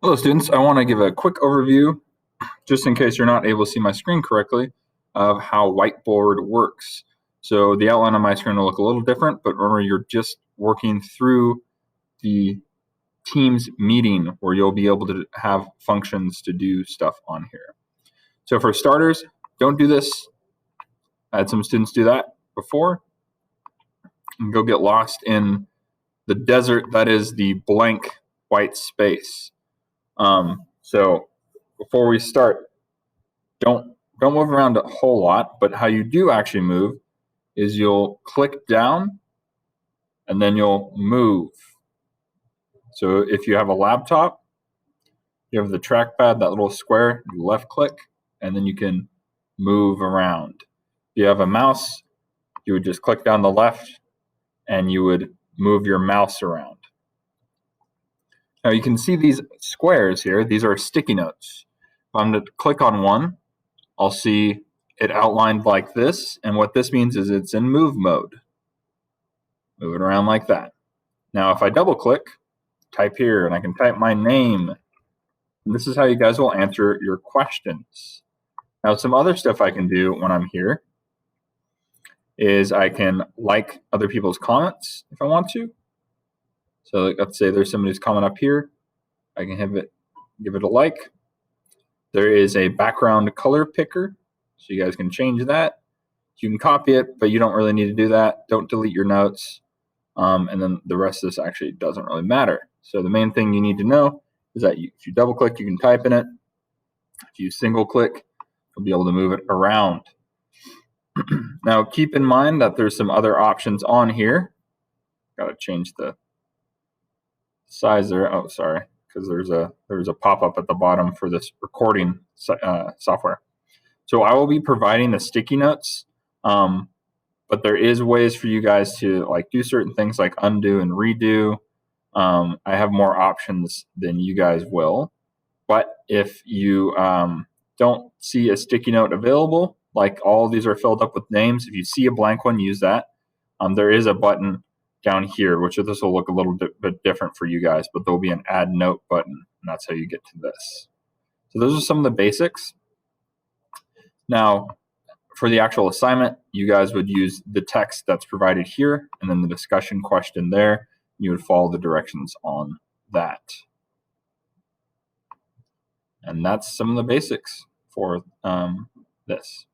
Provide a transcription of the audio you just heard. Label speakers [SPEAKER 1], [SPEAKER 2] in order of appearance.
[SPEAKER 1] Hello students, I want to give a quick overview, just in case you're not able to see my screen correctly, of how Whiteboard works. So the outline on my screen will look a little different, but remember you're just working through the Teams meeting where you'll be able to have functions to do stuff on here. So for starters, don't do this. I had some students do that before and go get lost in the desert that is the blank white space. So before we start, don't move around a whole lot, but how you do actually move is you'll click down and then you'll move. So if you have a laptop, you have the trackpad, that little square, you left click, and then you can move around. If you have a mouse, you would just click down the left and you would move your mouse around. Now you can see these squares here, these are sticky notes. If I'm to click on one, I'll see it outlined like this, and what this means is it's in move mode. Move it around like that. Now if I double click, type here, and I can type my name, and this is how you guys will answer your questions. Now some other stuff I can do when I'm here is I can like other people's comments if I want to. So let's say there's somebody's comment up here, I can give it a like. There is a background color picker, so you guys can change that. You can copy it, but you don't really need to do that. Don't delete your notes. And then the rest of this actually doesn't really matter. So the main thing you need to know is that if you double click, you can type in it. If you single click, you'll be able to move it around. Now keep in mind that there's some other options on here. Got to change the size there. Oh, sorry, because there's a pop-up at the bottom for this recording software. So I will be providing the sticky notes, but there is ways for you guys to like do certain things like undo and redo. I have more options than you guys will, but if you don't see a sticky note available, like all of these are filled up with names, if you see a blank one, use that. There is a button down here, which this will look a little bit different for you guys, but there'll be an add note button, and that's how you get to this. So those are some of the basics. Now, for the actual assignment, you guys would use the text that's provided here and then the discussion question there. You would follow the directions on that. And that's some of the basics for this.